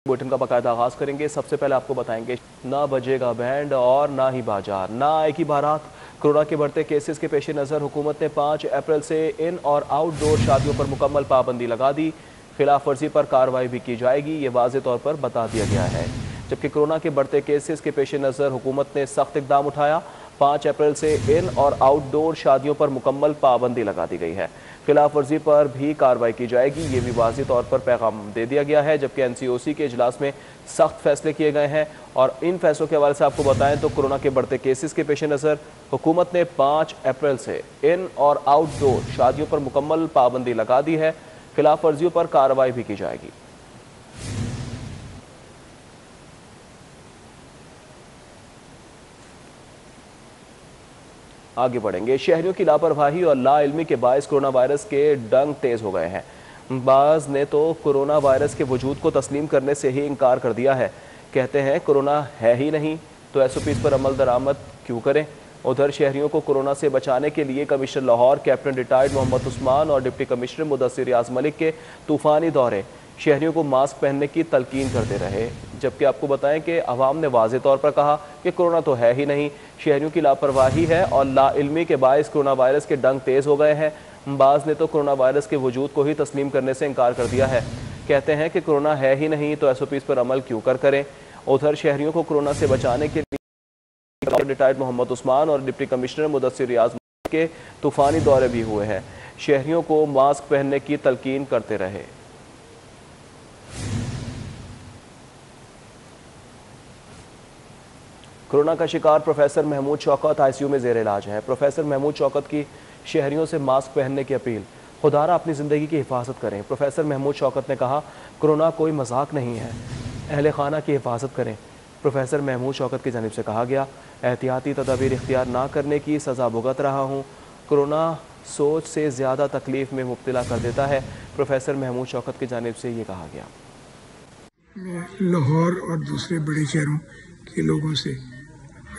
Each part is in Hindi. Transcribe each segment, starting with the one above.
बुलेटिन का बाकायदा आगाज करेंगे। सबसे पहले आपको बताएंगे, ना बजेगा बैंड और ना ही बाजार, ना आएगी बारात। कोरोना के बढ़ते केसेस के पेश नज़र हुकूमत ने 5 अप्रैल से इन और आउटडोर शादियों पर मुकम्मल पाबंदी लगा दी। खिलाफ वर्जी पर कार्रवाई भी की जाएगी, ये वाज़ेह तौर पर बता दिया गया है। जबकि कोरोना के बढ़ते केसेस के पेश नज़र हुकूमत ने सख्त इकदाम उठाया। 5 अप्रैल से इन और आउटडोर शादियों पर मुकम्मल पाबंदी लगा दी गई है। खिलाफ वर्जी पर भी कार्रवाई की जाएगी, ये भी वाज़ेह तौर पर पैगाम दे दिया गया है। जबकि NCOC के इजलास में सख्त फैसले किए गए हैं और इन फैसलों के हवाले से आपको बताएं तो कोरोना के बढ़ते केसेस के पेश नज़र हुकूमत ने 5 अप्रैल से इन और आउटडोर शादियों पर मुकम्मल पाबंदी लगा दी है। खिलाफ वर्जियों पर कार्रवाई भी की जाएगी। आगे बढ़ेंगे। शहरियों की लापरवाही और लाइल्मी के बायस कोरोना वायरस के डंक तेज हो गए हैं। बाज ने तो कोरोना वायरस के वजूद को तस्लीम करने से ही इनकार कर दिया है। कहते हैं कोरोना है ही नहीं तो SOPs पर अमल दरामद क्यों करें। उधर शहरियों को कोरोना से बचाने के लिए commissioner Lahore captain retired Mohammad Usman और डिप्टी कमिश्नर मुदस्सिर रियाज मलिक के तूफानी दौरे शहरियों को मास्क पहनने की तलकीन करते रहे। जबकि आपको बताएं कि अवाम ने वाज़ेह तौर पर कहा कि कोरोना तो है ही नहीं, शहरियों की लापरवाही है और लाइल्मी के बायस कोरोना वायरस के डंक तेज़ हो गए हैं। बाज ने तो कोरोना वायरस के वजूद को ही तस्लीम करने से इनकार कर दिया है। कहते हैं कि कोरोना है ही नहीं तो SOPs पर अमल क्यों करें। उधर शहरियों को कोरोना से बचाने के लिए रिटायर्ड मोहम्मद उस्मान और डिप्टी कमिश्नर मुदस्सिर रियाज के तूफानी दौरे भी हुए हैं। शहरियों को मास्क पहनने की तलकीन करते रहे। कोरोना का शिकार प्रोफेसर महमूद शौकत ICU में जेर इलाज है। प्रोफेसर महमूद शौकत की शहरियों से मास्क पहनने की अपील। खुदारा अपनी ज़िंदगी की हिफाजत करें। प्रोफेसर महमूद शौकत ने कहा कोरोना कोई मजाक नहीं है, अहले खाना की हिफाजत करें। प्रोफेसर महमूद शौकत की जानिब से कहा गया, एहतियाती तदाबीर इख्तियार ना करने की सज़ा भुगत रहा हूँ। कोरोना सोच से ज़्यादा तकलीफ़ में मुब्तला कर देता है। प्रोफेसर महमूद शौकत की जानिब से ये कहा गया। मैं लाहौर और दूसरे बड़े शहरों के लोगों से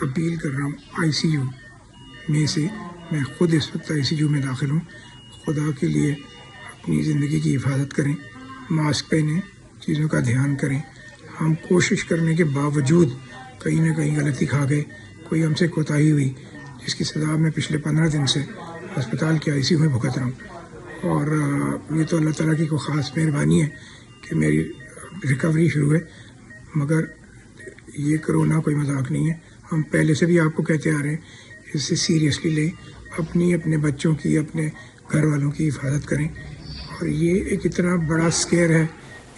अपील कर रहा हूँ। ICU में से मैं ख़ुद इस वक्त ICU में दाखिल हूँ। खुदा के लिए अपनी ज़िंदगी की हिफाजत करें, मास्क पहनें, चीज़ों का ध्यान करें। हम कोशिश करने के बावजूद कहीं ना कहीं गलती खा गए, कोई हमसे कोताही हुई, जिसकी सज़ा मैं पिछले 15 दिन से अस्पताल के ICU में भुगत रहा हूँ। और ये तो अल्लाह ताला की कोई ख़ास मेहरबानी है कि मेरी रिकवरी शुरू है, मगर ये कोरोना कोई मजाक नहीं है। हम पहले से भी आपको कहते आ रहे हैं, इससे सीरियसली लें, अपने बच्चों की, अपने घर वालों की हिफाजत करें। और ये एक इतना बड़ा स्केयर है,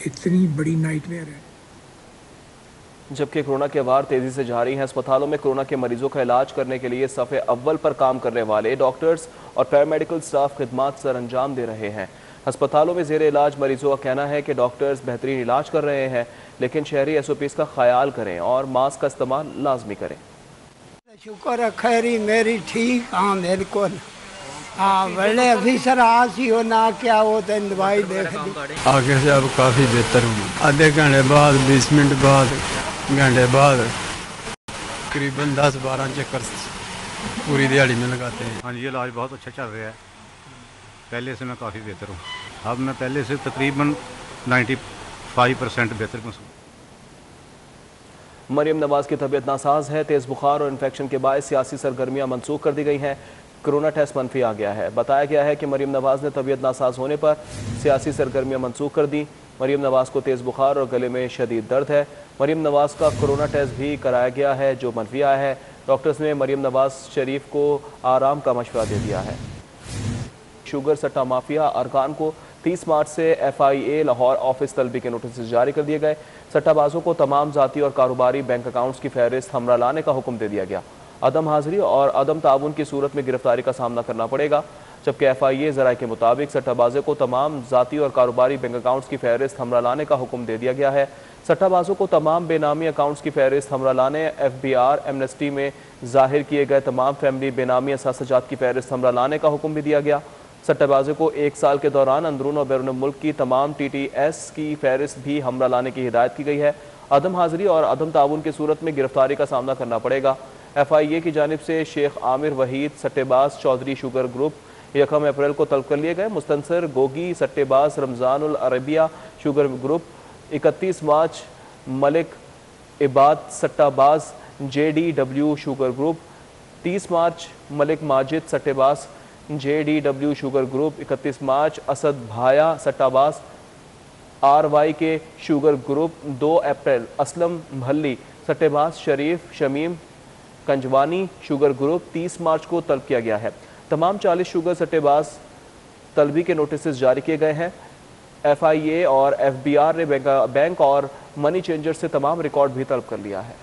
इतनी बड़ी नाइटमेयर है। जबकि कोरोना के वार तेजी से जारी हैं। अस्पतालों में कोरोना के मरीजों का इलाज करने के लिए सफ़े अव्वल पर काम करने वाले डॉक्टर्स और पैरामेडिकल स्टाफ खिदमात सर अंजाम दे रहे हैं। अस्पतालों में जेर इलाज मरीजों का कहना है कि डॉक्टर्स बेहतरीन इलाज कर रहे हैं, लेकिन शहरी SOPs का ख्याल करें और मास्क का इस्तेमाल लाजमी करें। शुक्र है खैरी मेरी ठीक। हाँ बिल्कुल, हाँ बड़े ऑफिसर आसी हो ना क्या हो तो दवाई देख दी। आगे से अब काफ़ी बेहतर हूँ। आधे घंटे बाद, 20 मिनट बाद, घंटे बाद करीबन 10-12 चक्कर पूरी दिहाड़ी में लगाते हैं। हाँ जी, इलाज बहुत अच्छा चल रहा है। पहले से मैं काफ़ी बेहतर हूँ। अब मैं पहले से तकरीबन 95% बेहतर महसूस। मरियम नवाज की तबीयत नासाज है। तेज़ बुखार और इन्फेक्शन के बायस सियासी सरगर्मियाँ मनसूख कर दी गई हैं। कोरोना टेस्ट मनफी आ गया है। बताया गया है कि मरियम नवाज ने तबीयत नासाज होने पर सियासी सरगर्मियाँ मनसूख कर दी। मरियम नवाज को तेज़ बुखार और गले में शदीद दर्द है। मरियम नवाज का कोरोना टेस्ट भी कराया गया है, जो मनफी आया है। डॉक्टर्स ने मरियम नवाज शरीफ को आराम का मशवरा दे दिया है। शुगर सट्टा माफिया अरकान को 30 मार्च से FIA लाहौर ऑफिस तलबी के नोटिस जारी कर दिए गए। सट्टाबाजों को तमाम जाती और कारोबारी बैंक अकाउंट्स की फहरिस्त हमरा लाने का हुक्म दे दिया गया। अदम हाजिरी और अदम ताउन की सूरत में गिरफ्तारी का सामना करना पड़ेगा। जबकि FIA ज़राए के मुताबिक सट्टाबाजों को तमाम जाती और कारोबारी बैंक अकाउंट्स की फहरिस्त हमरा लाने का हुक्म दे दिया गया है। सट्टाबाजों को तमाम बेनामी अकाउंट्स की फहरिस्त हमरा लाने, FBR एमनेस्टी में जाहिर किए गए तमाम फैमिली बेनामी असासजात की फहरिस्त हमरा लाने का हुक्म भी दिया गया। सट्टेबाजों को 1 साल के दौरान अंदरून और बैरून मुल्क की तमाम TTS की फहरिस्त भी हमरा लाने की हिदायत की गई है। अदम हाजिरी और अदम ताउन की सूरत में गिरफ्तारी का सामना करना पड़ेगा। FIA की जानिब से शेख आमिर वहीद सट्टेबाज चौधरी शुगर ग्रुप 1 अप्रैल को तलब कर लिए गए। मुस्तनसर गोगी सट्टेबाज रमजानुल अरबिया शुगर ग्रुप 31 मार्च मलिक इबाद सट्टाबाज JDW शुगर ग्रुप। 30 मार्च मलिक माजिद सट्टेबाज JDW शुगर ग्रुप। 31 मार्च असद भाया सट्टाबाज RYK शुगर ग्रुप। 2 अप्रैल असलम महली सट्टेबाज शरीफ शमीम कंजवानी शुगर ग्रुप। 30 मार्च को तलब किया गया है। तमाम 40 शुगर सट्टेबाज तलबी के नोटिस जारी किए गए हैं। FIA और FBR ने बैंक और मनी चेंजर से तमाम रिकॉर्ड भी तलब कर लिया है।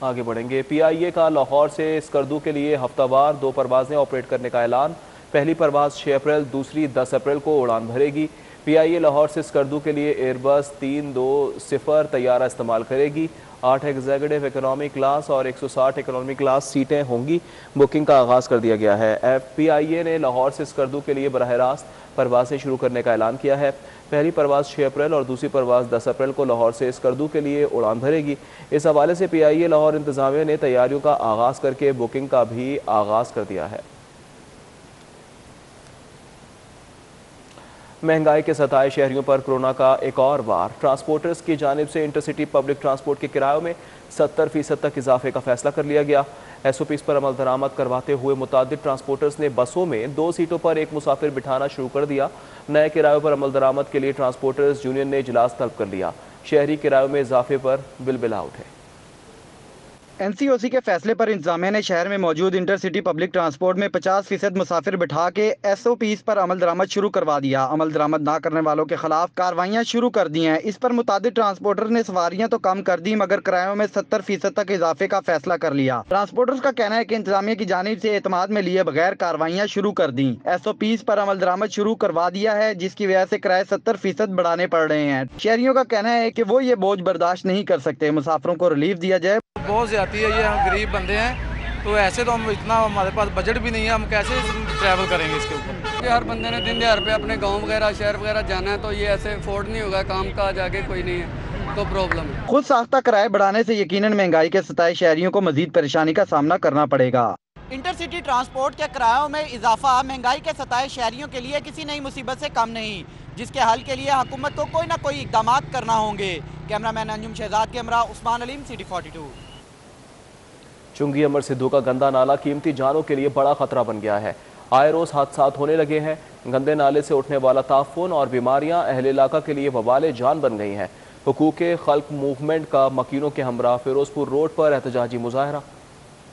आगे बढ़ेंगे। PIA का लाहौर से स्कर्दू के लिए हफ्तावार 2 परवाजें ऑपरेट करने का ऐलान। पहली परवाज 6 अप्रैल, दूसरी 10 अप्रैल को उड़ान भरेगी। PIA लाहौर से स्कर्दू के लिए एयरबस 320 तैयारा इस्तेमाल करेगी। 8 एग्जीक्यूटिव इकोनॉमी क्लास और 160 इकोनॉमी क्लास सीटें होंगी। बुकिंग का आगाज़ कर दिया गया है। PIA ने लाहौर से स्कर्दू के लिए बराह रास्त परवाजें शुरू करने का ऐलान किया है। पहली परवाज 6 अप्रैल और दूसरी परवाज 10 अप्रैल को लाहौर से स्कर्दू के लिए उड़ान भरेगी। इस हवाले से PIA लाहौर इंतजामिया ने तैयारियों का आगाज़ करके बुकिंग का भी आगाज़ कर दिया है। महंगाई के सताए शहरियों पर कोरोना का एक और वार। ट्रांसपोर्टर्स की जानिब से इंटरसिटी पब्लिक ट्रांसपोर्ट के किरायों में 70% तक इजाफे का फैसला कर लिया गया। SOPs पर अमल दरामद करवाते हुए मुतादिद ट्रांसपोर्टर्स ने बसों में 2 सीटों पर एक मुसाफिर बिठाना शुरू कर दिया। नए किरायों पर अमल दरामद के लिए ट्रांसपोर्टर्स यूनियन ने इजलास तलब कर लिया। शहरी किरायों में इजाफे पर बिलबिला उठे। NCOC के फैसले पर इंतजामिया ने शहर में मौजूद इंटरसिटी पब्लिक ट्रांसपोर्ट में 50% मुसाफिर बिठा के SOPs पर अमल दरामद शुरू करवा दिया। अमल दरामद ना करने वालों के खिलाफ कार्रवाइयां शुरू कर दी हैं। इस पर मुतादिद ट्रांसपोर्टर ने सवारियां तो कम कर दी मगर किरायों में 70% तक इजाफे का फैसला कर लिया। ट्रांसपोर्टर्स का कहना है कि इंतजामिया की जानिब से एतमाद में लिए बगैर कार्रवाइयां शुरू कर दी। SOPs पर अमल दरामद शुरू करवा दिया है जिसकी वजह से किराए 70% बढ़ाने पड़ रहे हैं। शहरियों का कहना है कि वो ये बोझ बर्दाश्त नहीं कर सकते। मुसाफिरों को रिलीफ दिया जाए। बहुत ज्यादा है, ये हम गरीब बंदे हैं तो ऐसे तो हम इतना हमारे पास बजट भी नहीं है, हम कैसे ट्रैवल करेंगे इसके ऊपर। हर बंदे ने दिन दिहाड़ पे अपने गांव वगैरह शहर वगैरह जाना है तो ये ऐसे अफोर्ड नहीं होगा। काम का आगे कोई नहीं है तो प्रॉब्लम है। खुद साख्ता किराए बढ़ाने से यकीनन महंगाई के सताए शहरियों को मजीद परेशानी का सामना करना पड़ेगा। इंटरसिटी ट्रांसपोर्ट के किरायों में इजाफा महंगाई के सताए शहरियों के लिए किसी नई मुसीबत से कम नहीं, जिसके हल के लिए हुकूमत को कोई ना कोई इकदाम करना होंगे। कैमरामैन अंजुम शहजाद के हमरा उस्मान अलीम, सिटी 42। चुंगी अमर सिद्धू का गंदा नाला कीमती जानों के लिए बड़ा खतरा बन गया है। आए रोज हादसात होने लगे हैं। गंदे नाले से उठने वाला ताफून और बीमारियां अहले इलाका के लिए वबाले जान बन गई हैं। हुकूके खल्क मूवमेंट का मकीनों के हमरा फिरोजपुर रोड पर एहतजाजी मुजाहरा।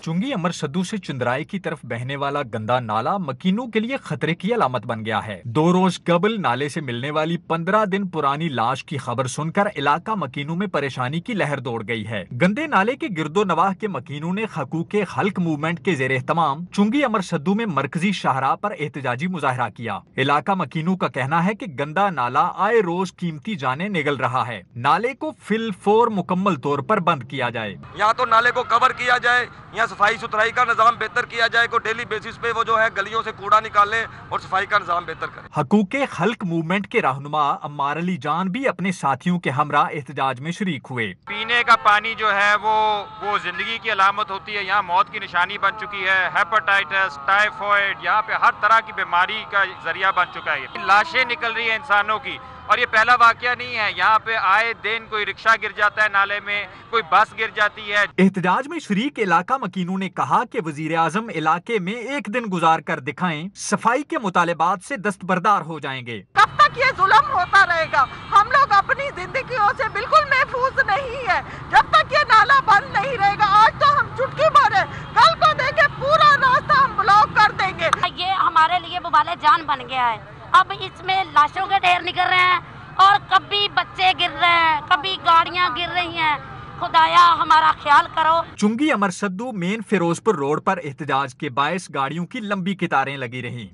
चुंगी अमर सद्दू से चंद्राई की तरफ बहने वाला गंदा नाला मकीनों के लिए खतरे की अलामत बन गया है। 2 रोज कबल नाले से मिलने वाली 15 दिन पुरानी लाश की खबर सुनकर इलाका मकीनों में परेशानी की लहर दौड़ गई है। गंदे नाले के गिरदो नवाह के मकीनों ने हकूके खल्क मूवमेंट के जेर एहतमाम चुंगी अमर सद्दू में मरकजी शाहराह पर एहतजाजी मुजाहरा किया। इलाका मकीनों का कहना है कि गंदा नाला आए रोज कीमती जाने निगल रहा है। नाले को फिलफोर मुकम्मल तौर पर बंद किया जाए। यहाँ तो नाले को कवर किया जाए, यहाँ सफाई सुथराई का निजाम बेहतर किया जाए। को डेली बेसिस पे वो जो है गलियों से कूड़ा निकाले और सफाई का निजाम बेहतर करे। हकूके खल्क मूवमेंट के रहनुमा अम्मार अली जान भी अपने साथियों के हमरा एहतजाज में शरीक हुए। पीने का पानी जो है वो जिंदगी की अलामत होती है, यहाँ मौत की निशानी बन चुकी है। हेपेटाइटिस, टाइफाइड, यहाँ पे हर तरह की बीमारी का जरिया बन चुका है। लाशें निकल रही है इंसानों की और ये पहला वाकया नहीं है। यहाँ पे आए दिन कोई रिक्शा गिर जाता है नाले में, कोई बस गिर जाती है। एहतजाज में शरीक इलाका मकीनों ने कहा कि वजीर आजम इलाके में एक दिन गुजार कर दिखाएं, सफाई के मुतालिबात से दस्तबरदार हो जाएंगे। कब तक ये जुल्म होता रहेगा? हम लोग अपनी जिंदगियों से बिल्कुल महफूज नहीं है जब तक ये नाला बंद नहीं रहेगा। आज तो हम चुटकी भर है, कल को देखे पूरा रास्ता हम ब्लॉक कर देंगे। ये हमारे लिए वबाले जान बन गया है। अब इसमें लाशों के ढेर निकल रहे हैं और कभी बच्चे गिर रहे हैं, कभी गाड़ियां गिर रही हैं। खुदाया हमारा ख्याल करो। चुंगी अमर सद्दू मेन फिरोजपुर रोड पर एहतजाज के बायस गाड़ियों की लंबी कतारें लगी रहीं।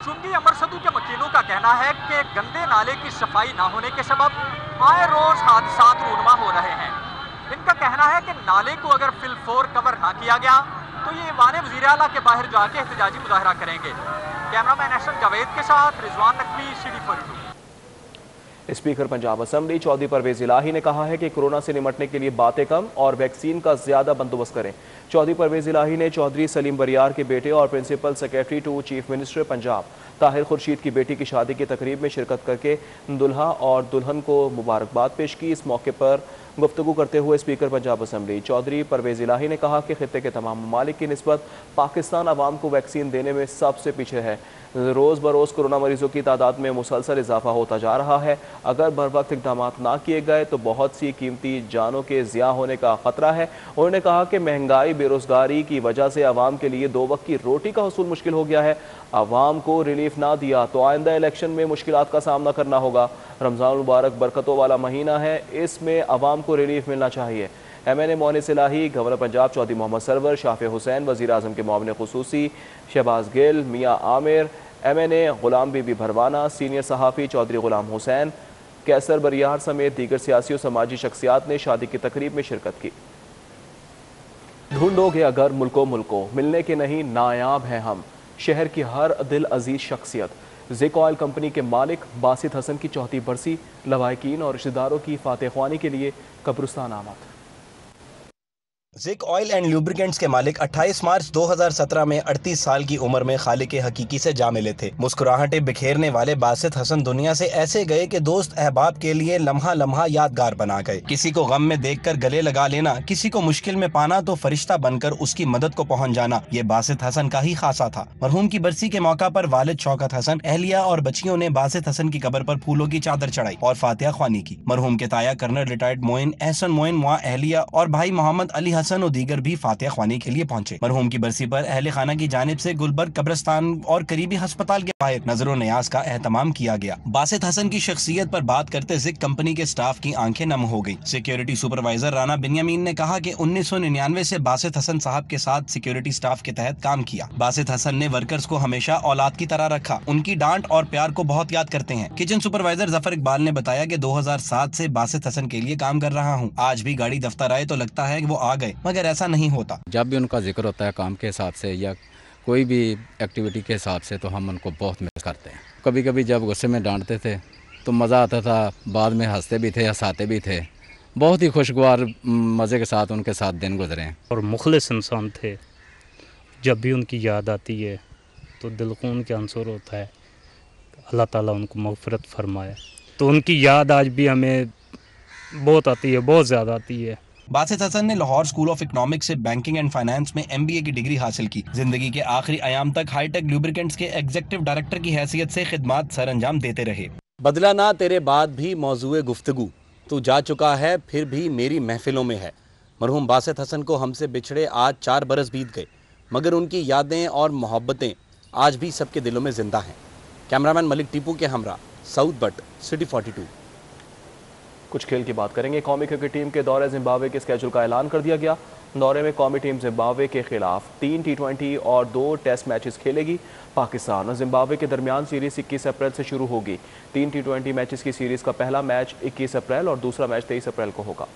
चुंगी अमर सद्दू के मकीनों का कहना है कि गंदे नाले की सफाई न होने के सबब आए रोज हादसा रूनमा हो रहे हैं। इनका कहना है कि नाले को अगर फिलफोर कवर ना किया गया तो ये वाने वज़ीर आला के बाहर जाके एहतजाजी मुजाहरा करेंगे। कैमरामैन अहसन जावेद के साथ Rizwan Naqvi, city 42। Speaker Punjab assembly Chaudhry Parvez Elahi ने कहा है कि कोरोना से निपटने के लिए बातें कम और वैक्सीन का ज्यादा बंदोबस्त करें। चौधरी परवेज इलाही ने चौधरी सलीम बरियार के बेटे और principal secretary to chief minister Punjab Tahir Khurshid की बेटी की शादी की तकरीब में शिरकत करके दुल्हा और दुल्हन को मुबारकबाद पेश की। इस मौके पर गुफ्तगू करते हुए स्पीकर पंजाब असम्बली चौधरी परवेज इलाही ने कहा कि खित्ते के तमाम ममालिक की निस्बत पाकिस्तान अवाम को वैक्सीन देने में सबसे पीछे है। रोज़ बरोज़ कोरोना मरीजों की तादाद में मुसलसल इजाफा होता जा रहा है। अगर बर वक्त इक़दाम ना किए गए तो बहुत सी कीमती जानों के ज़िया होने का ख़तरा है। उन्होंने कहा कि महंगाई बेरोज़गारी की वजह से अवाम के लिए 2 वक्त की रोटी का हसूल मुश्किल हो गया है। अवाम को रिलीफ ना दिया तो आइंदा इलेक्शन में मुश्किलात का सामना करना होगा। रमज़ान मुबारक बरकतों वाला महीना है, इसमें अवाम को रिलीफ मिलना चाहिए। MNA मोहनिस इलाही, गवर्नर पंजाब चौधरी मोहम्मद सरवर, शाफी हुसैन, वज़ीर आज़म के मुआविन खुसूसी शहबाज गिल, मियाँ आमिर, MNA गुलाम बीबी भरवाना, सीनियर सहाफ़ी चौधरी गुलाम हुसैन, कैसर बरियार समेत दीगर सियासी और समाजी शख्सियात ने शादी की तकरीब में शिरकत की। ढूंढोगे अगर मुल्को मिलने के नहीं नायाब हैं हम, शहर की हर दिल अजीज शख्सियत। ज़िक ऑयल कंपनी के मालिक बासित हसन की 34 बरसी, लवाहिकीन और रिश्तेदारों की फातह ख्वानी के लिए कब्रिस्तान आमद। ज़िक ऑयल एंड लुब्रिकेंट्स के मालिक 28 मार्च 2017 में 38 साल की उम्र में खालिक हकीकी से जा मिले थे। मुस्कुराहटें बिखेरने वाले बासित हसन दुनिया से ऐसे गए कि दोस्त अहबाब के लिए लम्हा लम्हा यादगार बना गए। किसी को गम में देखकर गले लगा लेना, किसी को मुश्किल में पाना तो फरिश्ता बनकर उसकी मदद को पहुंच जाना, ये बासित हसन का ही खासा था। मरहूम की बरसी के मौका पर वालिद शौकत हसन, अहलिया और बच्चियों ने बासित हसन की कब्र पर फूलों की चादर चढ़ाई और फातिहा ख्वानी की। मरहूम के ताया कर्नल रिटायर्ड मोइन एहसन मोइन, मुआ अहलिया और भाई मोहम्मद अली हसन और दीगर भी फातिहा ख्वानी के लिए पहुंचे। मरहूम की बरसी पर अहले खाना की जानिब से गुलबर्ग कब्रिस्तान और करीबी अस्पताल के बाहर नजर न्याज का एहतमाम किया गया। बासित हसन की शख्सियत पर बात करते ज़िक कंपनी के स्टाफ की आंखें नम हो गई। सिक्योरिटी सुपरवाइजर राना बिन्यामीन ने कहा कि 1999 से बासित हसन साहब के साथ सिक्योरिटी स्टाफ के तहत काम किया। बासित हसन ने वर्कर्स को हमेशा औलाद की तरह रखा, उनकी डांट और प्यार को बहुत याद करते हैं। किचन सुपरवाइजर जफर इकबाल ने बताया कि 2007 से बासित हसन के लिए काम कर रहा हूँ। आज भी गाड़ी दफ्तर आए तो लगता है कि वो आ गए, मगर ऐसा नहीं होता। जब भी उनका जिक्र होता है काम के हिसाब से या कोई भी एक्टिविटी के हिसाब से तो हम उनको बहुत मिस करते हैं। कभी कभी जब गुस्से में डांटते थे तो मज़ा आता था, बाद में हंसते भी थे, हंसाते भी थे। बहुत ही खुशगवार मज़े के साथ उनके साथ दिन गुजरे हैं और मुखलिस इंसान थे। जब भी उनकी याद आती है तो दिल को उनके आंसर होता है, अल्लाह ताला उनको मग़फ़िरत फरमाए। तो उनकी याद आज भी हमें बहुत आती है, बहुत ज़्यादा आती है। बासित हसन ने लाहौर स्कूल ऑफ इकोनॉमिक्स से बैंकिंग एंड फाइनेंस में MBA की डिग्री हासिल की। जिंदगी के आखिरी अयाम तक हाईटेक लुब्रिकेंट्स के एग्जीक्यूटिव डायरेक्टर की हैसियत से खिदमात सर अंजाम देते रहे। बदला ना तेरे बाद भी मौजूए गुफ्तगू, तू जा चुका है फिर भी मेरी महफिलों में है। मरहूम बासित हसन को हमसे बिछड़े आज 4 बरस बीत गए, मगर उनकी यादें और मोहब्बतें आज भी सबके दिलों में जिंदा हैं। कैमरामैन मलिक टीपू के हमरा, साउथ बट, सिटी 42। कुछ खेल की बात करेंगे। कौमी क्रिकेट टीम के दौरे जिम्बाब्वे के स्केड्यूल का ऐलान कर दिया गया। दौरे में कौमी टीम जिम्बाब्वे के खिलाफ 3 T20 और 2 टेस्ट मैचेस खेलेगी। पाकिस्तान और जिम्बाब्वे के दरमियान सीरीज 21 अप्रैल से शुरू होगी। 3 T20 मैचेस की सीरीज का पहला मैच 21 अप्रैल और दूसरा मैच 23 अप्रैल को होगा।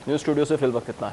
न्यूज़ स्टूडियो से फिल वक्त इतना ही।